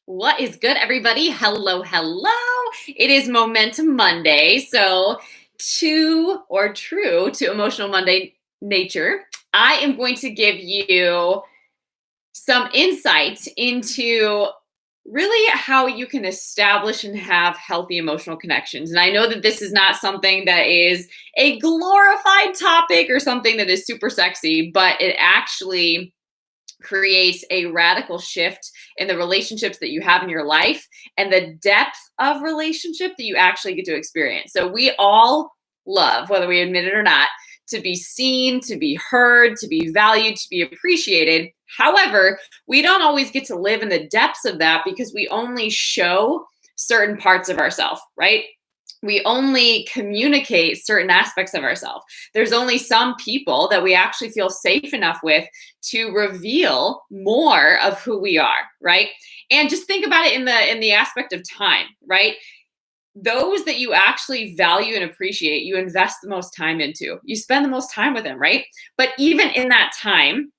What is good, everybody? Hello, hello. It is Momentum Monday. So, true to Emotional Monday nature, I am going to give you some insight into really how you can establish and have healthy emotional connections. And I know that this is not something that is a glorified topic or something that is super sexy, but it actually creates a radical shift in the relationships that you have in your life and the depth of relationship that you actually get to experience. So we all love, whether we admit it or not, to be seen, to be heard, to be valued, to be appreciated. However, we don't always get to live in the depths of that because we only show certain parts of ourselves, right? We only communicate certain aspects of ourselves. There's only some people that we actually feel safe enough with to reveal more of who we are, right? And just think about it in the aspect of time, right? Those that you actually value and appreciate, you invest the most time into. You spend the most time with them, right? But even in that time,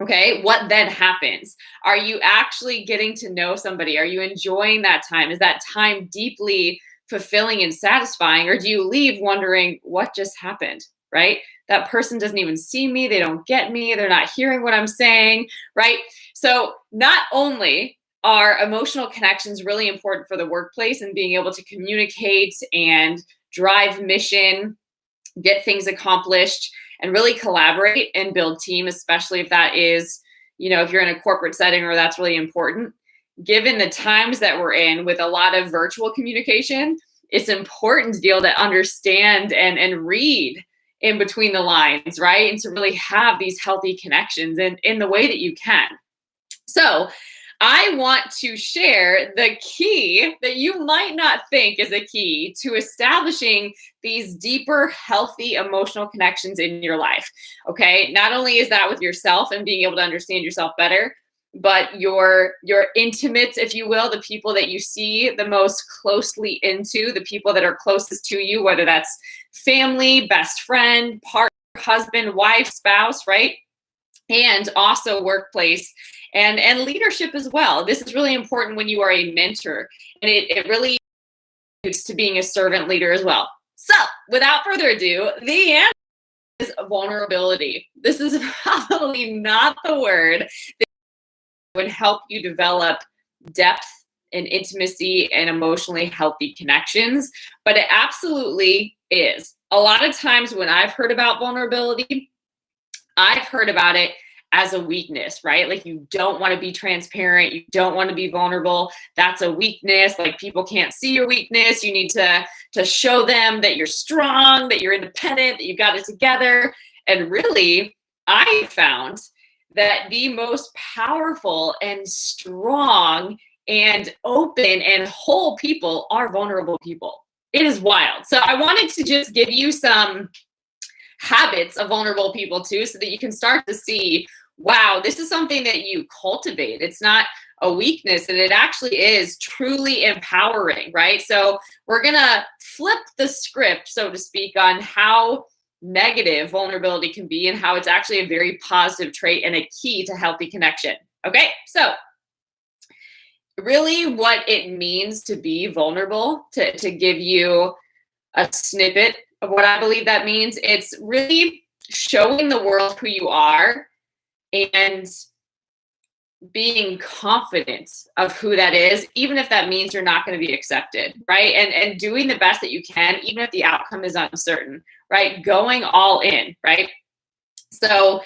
okay, what then happens? Are you actually getting to know somebody? Are you enjoying that time? Is that time deeply fulfilling and satisfying? Or do you leave wondering what just happened, right? That person doesn't even see me. They don't get me. They're not hearing what I'm saying, right? So not only are emotional connections really important for the workplace and being able to communicate and drive mission, get things accomplished, and really collaborate and build team, especially if that is, if you're in a corporate setting or that's really important. Given the times that we're in with a lot of virtual communication, it's important to be able to understand and read in between the lines, right? And to really have these healthy connections in the way that you can. So I want to share the key that you might not think is a key to establishing these deeper, healthy emotional connections in your life. Okay. Not only is that with yourself and being able to understand yourself better, but your intimates, if you will, the people that you see the most closely into, the people that are closest to you, whether that's family, best friend, partner, husband, wife, spouse, right? And also workplace and leadership as well. This is really important when you are a mentor, and it really is to being a servant leader as well. So without further ado, the answer is vulnerability. This is probably not the word that would help you develop depth and intimacy and emotionally healthy connections, but it absolutely is. A lot of times when I've heard about vulnerability, I've heard about it as a weakness, right? Like you don't want to be transparent. You don't want to be vulnerable. That's a weakness. Like people can't see your weakness. You need to show them that you're strong, that you're independent, that you got it together. And really, I found that the most powerful and strong and open and whole people are vulnerable people. It is wild. So I wanted to just give you some habits of vulnerable people too, so that you can start to see, wow, this is something that you cultivate. It's not a weakness, and it actually is truly empowering, right? So we're gonna flip the script, so to speak, on how negative vulnerability can be and how it's actually a very positive trait and a key to healthy connection. Okay, so really what it means to be vulnerable, to give you a snippet of what I believe that means, it's really showing the world who you are and being confident of who that is, even if that means you're not going to be accepted, right? And doing the best that you can, even if the outcome is uncertain, right? Going all in, right? So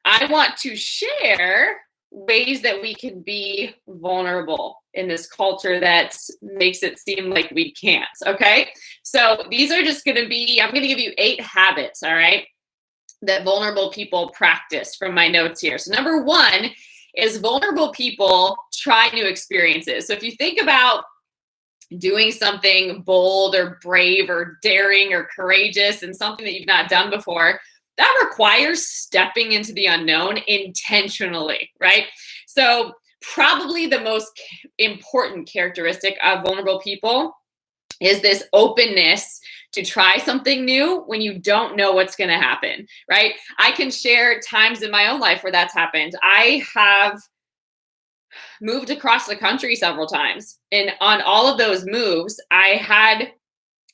I want to share ways that we can be vulnerable in this culture that makes it seem like we can't, okay? So these are just gonna be, I'm gonna give you 8 habits, all right, that vulnerable people practice from my notes here. So number 1 is vulnerable people try new experiences. So if you think about doing something bold or brave or daring or courageous and something that you've not done before, that requires stepping into the unknown intentionally, right? So probably the most important characteristic of vulnerable people is this openness to try something new when you don't know what's going to happen, right? I can share times in my own life where that's happened. I have moved across the country several times. And on all of those moves, I had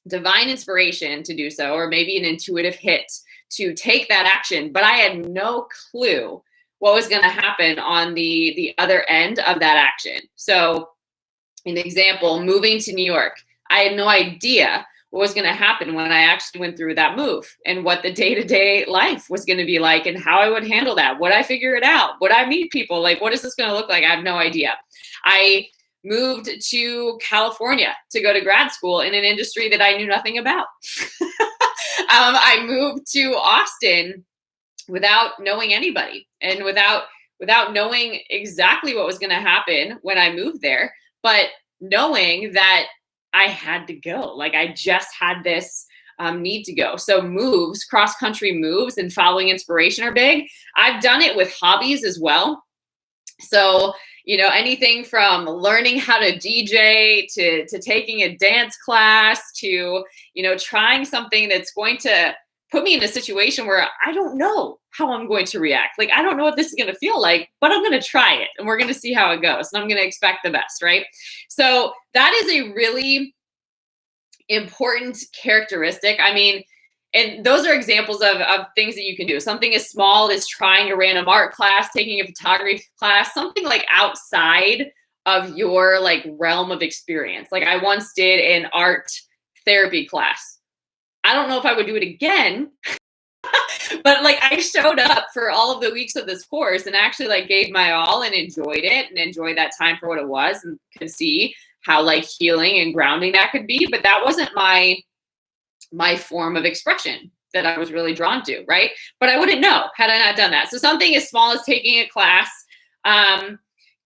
divine inspiration to do so, or maybe an intuitive hit to take that action, but I had no clue what was going to happen on the other end of that action. So, an example, moving to New York, I had no idea what was going to happen when I actually went through that move and what the day-to-day life was going to be like and how I would handle that. Would I figure it out? Would I meet people? Like, what is this going to look like? I have no idea. I moved to California to go to grad school in an industry that I knew nothing about. I moved to Austin without knowing anybody and without knowing exactly what was going to happen when I moved there, but knowing that I had to go. Like, I just had this need to go. So moves, cross-country moves and following inspiration are big. I've done it with hobbies as well. So, anything from learning how to DJ to taking a dance class to, trying something that's going to put me in a situation where I don't know how I'm going to react. Like, I don't know what this is going to feel like, but I'm going to try it and we're going to see how it goes. And I'm going to expect the best, right? So that is a really important characteristic. I mean, and those are examples of things that you can do. Something as small as trying a random art class, taking a photography class, something like outside of your like realm of experience. Like, I once did an art therapy class. I don't know if I would do it again, but like, I showed up for all of the weeks of this course and actually like gave my all and enjoyed it and enjoyed that time for what it was and could see how like healing and grounding that could be. But that wasn't my form of expression that I was really drawn to, right? But I wouldn't know had I not done that. So something as small as taking a class,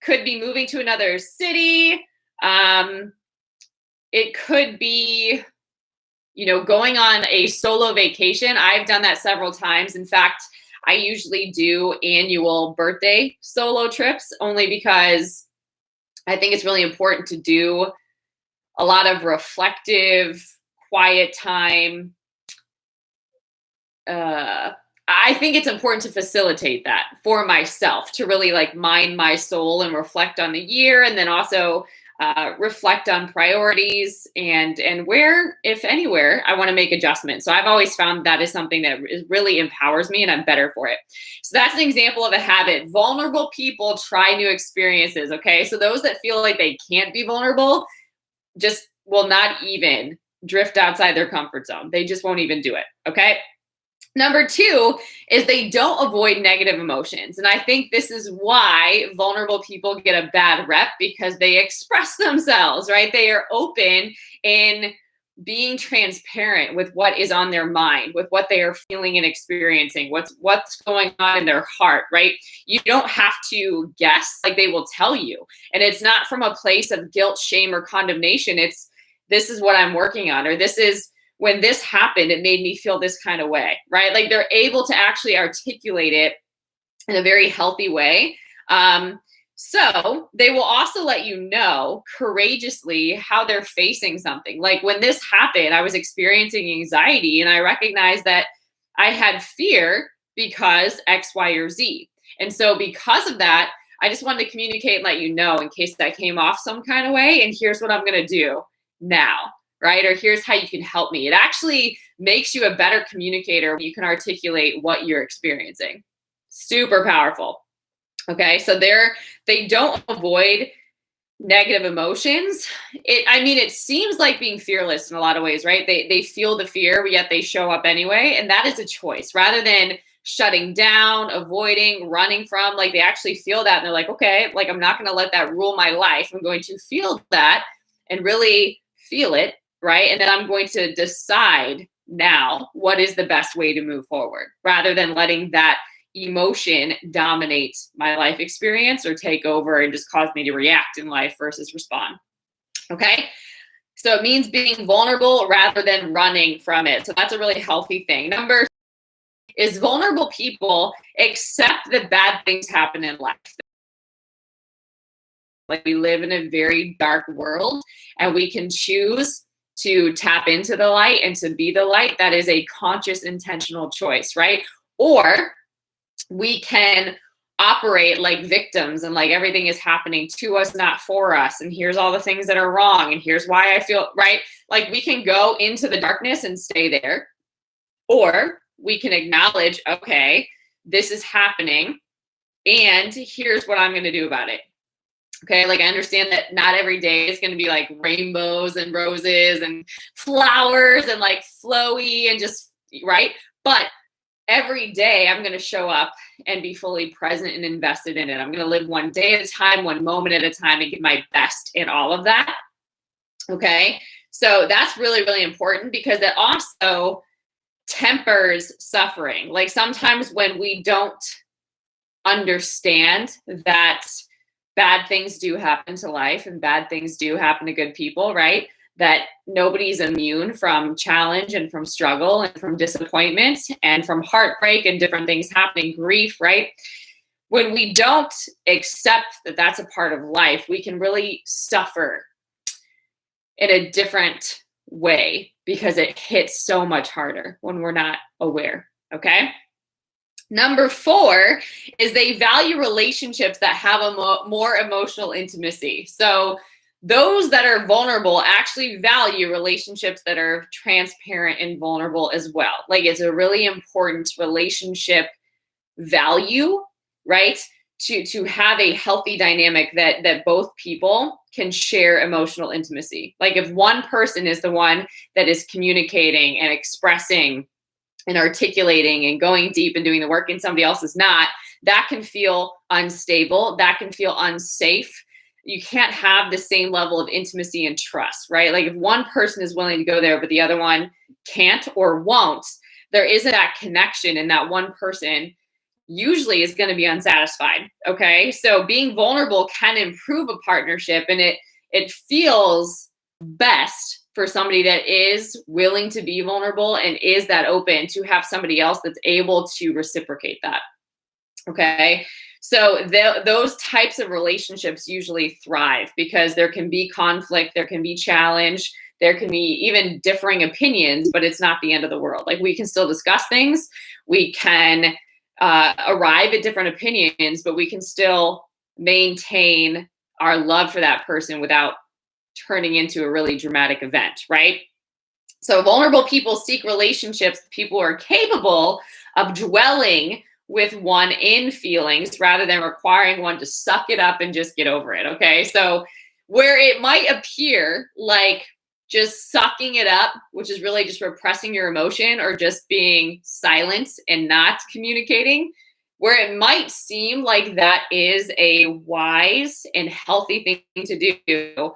could be moving to another city. It could be, going on a solo vacation. I've done that several times. In fact, I usually do annual birthday solo trips only because I think it's really important to do a lot of reflective, quiet time. I think it's important to facilitate that for myself, to really like mind my soul and reflect on the year, and then also reflect on priorities and where, if anywhere, I want to make adjustments. So I've always found that is something that really empowers me and I'm better for it. So that's an example of a habit. Vulnerable people try new experiences, okay? So those that feel like they can't be vulnerable just will not even drift outside their comfort zone. They just won't even do it, okay? Number 2 is they don't avoid negative emotions. And I think this is why vulnerable people get a bad rep, because they express themselves, right? They are open in being transparent with what is on their mind, with what they are feeling and experiencing, what's going on in their heart, right? You don't have to guess, like they will tell you. And it's not from a place of guilt, shame, or condemnation. It's, this is what I'm working on, or this is, when this happened, it made me feel this kind of way, right? Like they're able to actually articulate it in a very healthy way. So they will also let you know courageously how they're facing something. Like when this happened, I was experiencing anxiety and I recognized that I had fear because X, Y, or Z. And so because of that, I just wanted to communicate and let you know in case that came off some kind of way. And here's what I'm going to do now. Right? Or here's how you can help me. It actually makes you a better communicator when you can articulate what you're experiencing. Super powerful. Okay. So they don't avoid negative emotions. It seems like being fearless in a lot of ways, right? They feel the fear, but yet they show up anyway. And that is a choice rather than shutting down, avoiding, running from. Like they actually feel that and they're like, okay, like I'm not going to let that rule my life. I'm going to feel that and really feel it. Right. And then I'm going to decide now what is the best way to move forward rather than letting that emotion dominate my life experience or take over and just cause me to react in life versus respond. Okay. So it means being vulnerable rather than running from it. So that's a really healthy thing. Number is vulnerable people accept that bad things happen in life. Like we live in a very dark world and we can choose to tap into the light and to be the light. That is a conscious, intentional choice, right? Or we can operate like victims and like everything is happening to us, not for us. And here's all the things that are wrong. And here's why I feel right. Like we can go into the darkness and stay there, or we can acknowledge, okay, this is happening and here's what I'm going to do about it. Okay. Like I understand that not every day is going to be like rainbows and roses and flowers and like flowy and just right. But every day I'm going to show up and be fully present and invested in it. I'm going to live one day at a time, one moment at a time, and give my best in all of that. Okay. So that's really, really important because it also tempers suffering. Like sometimes when we don't understand that bad things do happen to life and bad things do happen to good people, right? That nobody's immune from challenge and from struggle and from disappointment and from heartbreak and different things happening, grief, right? When we don't accept that that's a part of life, we can really suffer in a different way because it hits so much harder when we're not aware, okay? Number 4 is they value relationships that have a more emotional intimacy. So those that are vulnerable actually value relationships that are transparent and vulnerable as well. Like it's a really important relationship value, right? To have a healthy dynamic that both people can share emotional intimacy. Like if one person is the one that is communicating and expressing and articulating and going deep and doing the work and somebody else is not, that can feel unstable. That can feel unsafe. You can't have the same level of intimacy and trust, right? Like if one person is willing to go there, but the other one can't or won't, there isn't that connection, and that one person usually is going to be unsatisfied. Okay. So being vulnerable can improve a partnership, and it feels best for somebody that is willing to be vulnerable and is that open to have somebody else that's able to reciprocate that. Okay. So those types of relationships usually thrive because there can be conflict, there can be challenge, there can be even differing opinions, but it's not the end of the world. Like we can still discuss things. We can arrive at different opinions, but we can still maintain our love for that person without turning into a really dramatic event, right? So vulnerable people seek relationships. People are capable of dwelling with one in feelings rather than requiring one to suck it up and just get over it, okay? So where it might appear like just sucking it up, which is really just repressing your emotion or just being silent and not communicating, where it might seem like that is a wise and healthy thing to do,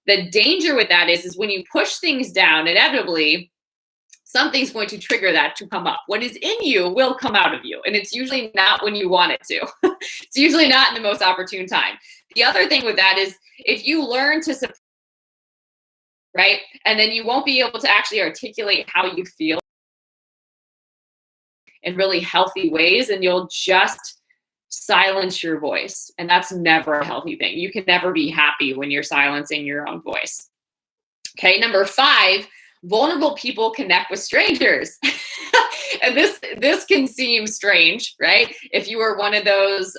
the danger with that is when you push things down, inevitably, something's going to trigger that to come up. What is in you will come out of you. And it's usually not when you want it to. It's usually not in the most opportune time. The other thing with that is if you learn to suppress, right? And then you won't be able to actually articulate how you feel in really healthy ways, and you'll just silence your voice. And that's never a healthy thing. You can never be happy when you're silencing your own voice. Okay, number 5, vulnerable people connect with strangers. And this can seem strange, right? If you were one of those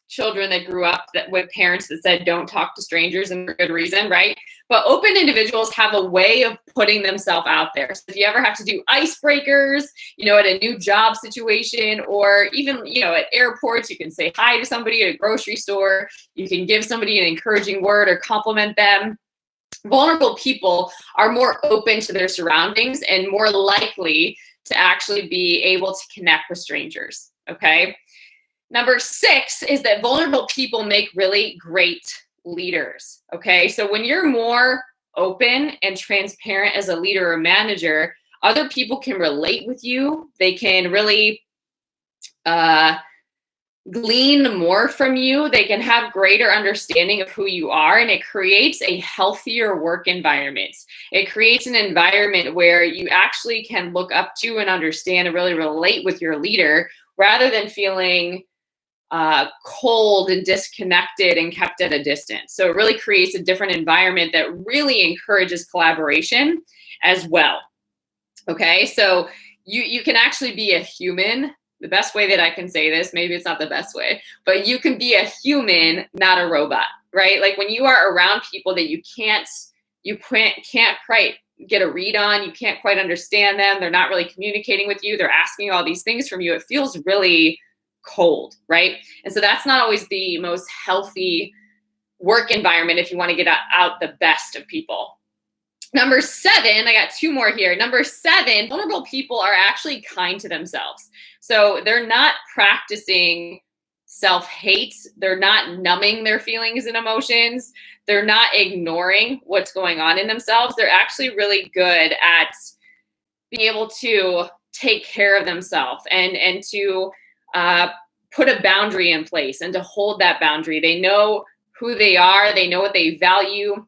children that grew up with parents that said don't talk to strangers, and for good reason, right? But open individuals have a way of putting themselves out there. So if you ever have to do icebreakers, at a new job situation, or even, at airports, you can say hi to somebody at a grocery store. You can give somebody an encouraging word or compliment them. Vulnerable people are more open to their surroundings and more likely to actually be able to connect with strangers, okay? Number 6 is that vulnerable people make really great leaders, okay? So when you're more open and transparent as a leader or manager, other people can relate with you. They can really glean more from you. They can have greater understanding of who you are, and it creates a healthier work environment. It creates an environment where you actually can look up to and understand and really relate with your leader rather than feeling cold and disconnected and kept at a distance. So it really creates a different environment that really encourages collaboration as well. Okay, so you can actually be a human the best way that I can say this, maybe it's not the best way, but you can be a human, not a robot, right? Like when you are around people that you can't quite get a read on, you can't quite understand them, they're not really communicating with you, they're asking all these things from you, it feels really cold, right? And so that's not always the most healthy work environment if you want to get out the best of people. Number 7, I got 2 more here. Number 7, vulnerable people are actually kind to themselves. So they're not practicing self-hate. They're not numbing their feelings and emotions. They're not ignoring what's going on in themselves. They're actually really good at being able to take care of themselves and to put a boundary in place and to hold that boundary. They know who they are. They know what they value.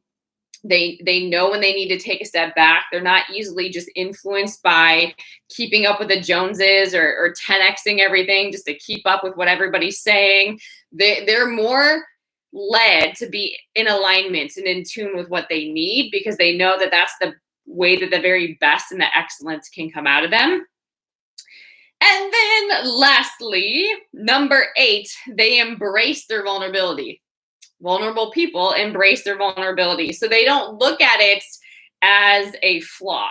They know when they need to take a step back. They're not easily just influenced by keeping up with the Joneses or 10xing everything just to keep up with what everybody's saying. They're more led to be in alignment and in tune with what they need because they know that that's the way that the very best and the excellence can come out of them. And then lastly, number 8, they embrace their vulnerability. Vulnerable people embrace their vulnerability. So they don't look at it as a flaw,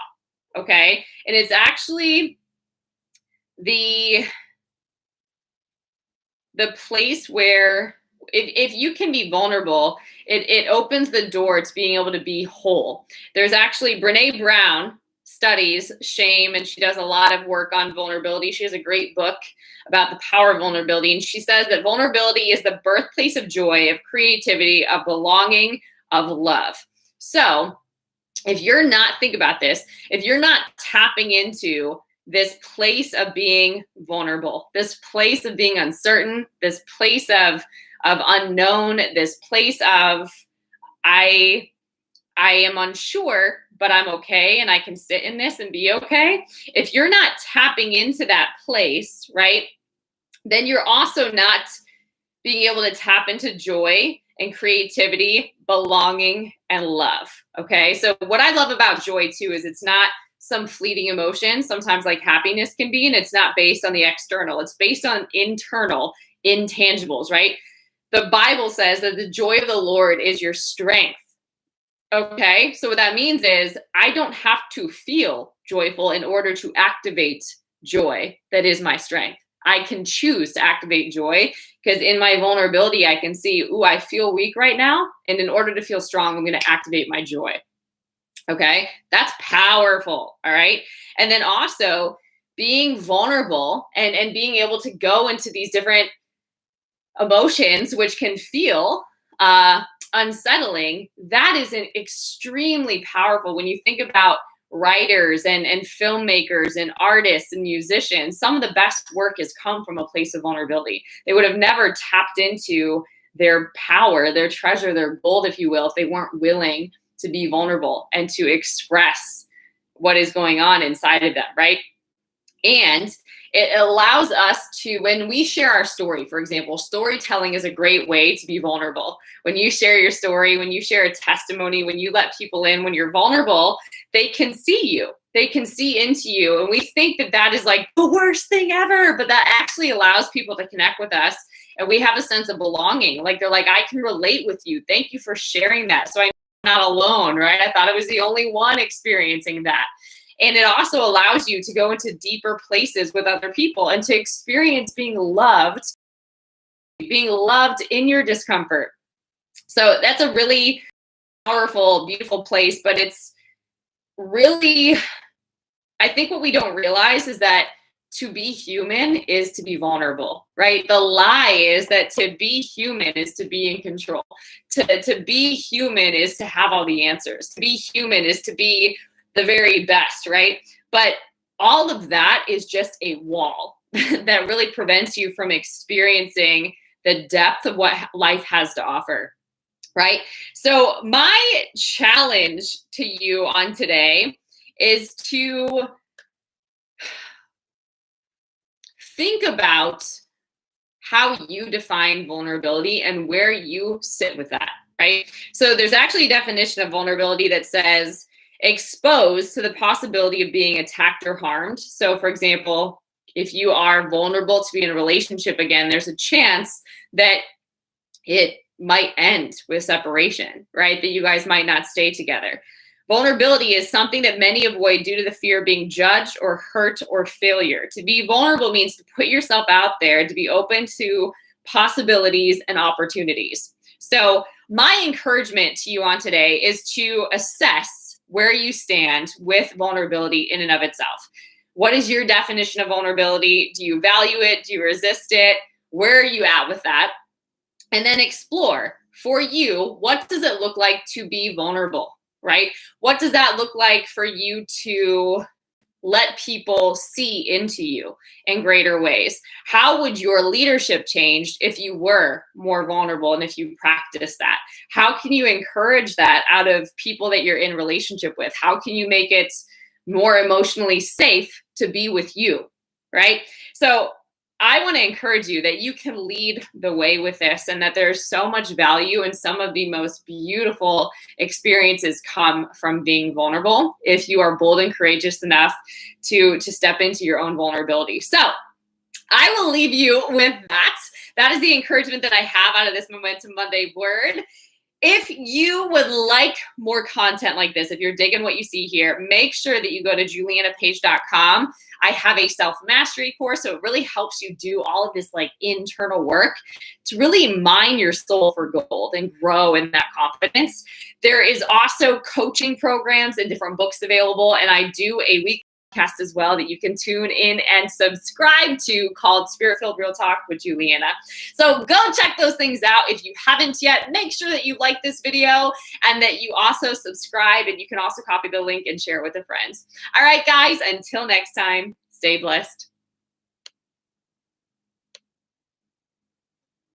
okay? And it's actually the place where if you can be vulnerable, it opens the door to being able to be whole. There's actually Brene Brown studies shame, and she does a lot of work on vulnerability. She has a great book about the power of vulnerability, and she says that vulnerability is the birthplace of joy, of creativity, of belonging, of love. So if you're not, think about this, if you're not tapping into this place of being vulnerable, this place of being uncertain, this place of unknown, this place of I am unsure, but I'm okay and I can sit in this and be okay. If you're not tapping into that place, right, then you're also not being able to tap into joy and creativity, belonging, and love, okay? So what I love about joy too is it's not some fleeting emotion, sometimes like happiness can be, and it's not based on the external. It's based on internal intangibles, right? The Bible says that the joy of the Lord is your strength. Okay, so what that means is I don't have to feel joyful in order to activate joy. That is my strength. I can choose to activate joy because in my vulnerability, I can see, ooh, I feel weak right now. And in order to feel strong, I'm going to activate my joy. Okay, that's powerful. All right. And then also being vulnerable and being able to go into these different emotions, which can feel unsettling, that is extremely powerful when you think about writers and filmmakers and artists and musicians. Some of the best work has come from a place of vulnerability. They would have never tapped into their power, their treasure, their gold, if you will, if they weren't willing to be vulnerable and to express what is going on inside of them, right? And it allows us to, when we share our story, for example, storytelling is a great way to be vulnerable. When you share your story, when you share a testimony, when you let people in, when you're vulnerable, they can see you. They can see into you. And we think that that is like the worst thing ever, but that actually allows people to connect with us. And we have a sense of belonging. Like they're like, I can relate with you. Thank you for sharing that. So I'm not alone, right? I thought I was the only one experiencing that. And it also allows you to go into deeper places with other people and to experience being loved in your discomfort. So that's a really powerful, beautiful place. But it's really, I think what we don't realize is that to be human is to be vulnerable, right? The lie is that to be human is to be in control. To be human is to have all the answers. To be human is to be the very best, right? But all of that is just a wall that really prevents you from experiencing the depth of what life has to offer, right? So my challenge to you on today is to think about how you define vulnerability and where you sit with that, right? So there's actually a definition of vulnerability that says exposed to the possibility of being attacked or harmed. So for example, If you are vulnerable to be in a relationship again, there's a chance that it might end with separation, right? That you guys might not stay together. Vulnerability is something that many avoid due to the fear of being judged or hurt or failure. To be vulnerable means to put yourself out there, to be open to possibilities and opportunities. So my encouragement to you on today is to assess where you stand with vulnerability in and of itself. What is your definition of vulnerability? Do you value it? Do you resist it? Where are you at with that? And then explore for you, what does it look like to be vulnerable, right? What does that look like for you to let people see into you in greater ways? How would your leadership change if you were more vulnerable and if you practice that? How can you encourage that out of people that you're in relationship with? How can you make it more emotionally safe to be with you, right? So I want to encourage you that you can lead the way with this, and that there's so much value, and some of the most beautiful experiences come from being vulnerable if you are bold and courageous enough to step into your own vulnerability. So I will leave you with that. That is the encouragement that I have out of this Momentum Monday word. If you would like more content like this, if you're digging what you see here, make sure that you go to julianapage.com. I have a self-mastery course, so it really helps you do all of this like internal work to really mine your soul for gold and grow in that confidence. There is also coaching programs and different books available, and I do a weekly podcast as well that you can tune in and subscribe to called Spirit-Filled Real Talk with Juliana. So go check those things out. If you haven't yet, make sure that you like this video and that you also subscribe, and you can also copy the link and share it with a friend. All right, guys, until next time, stay blessed.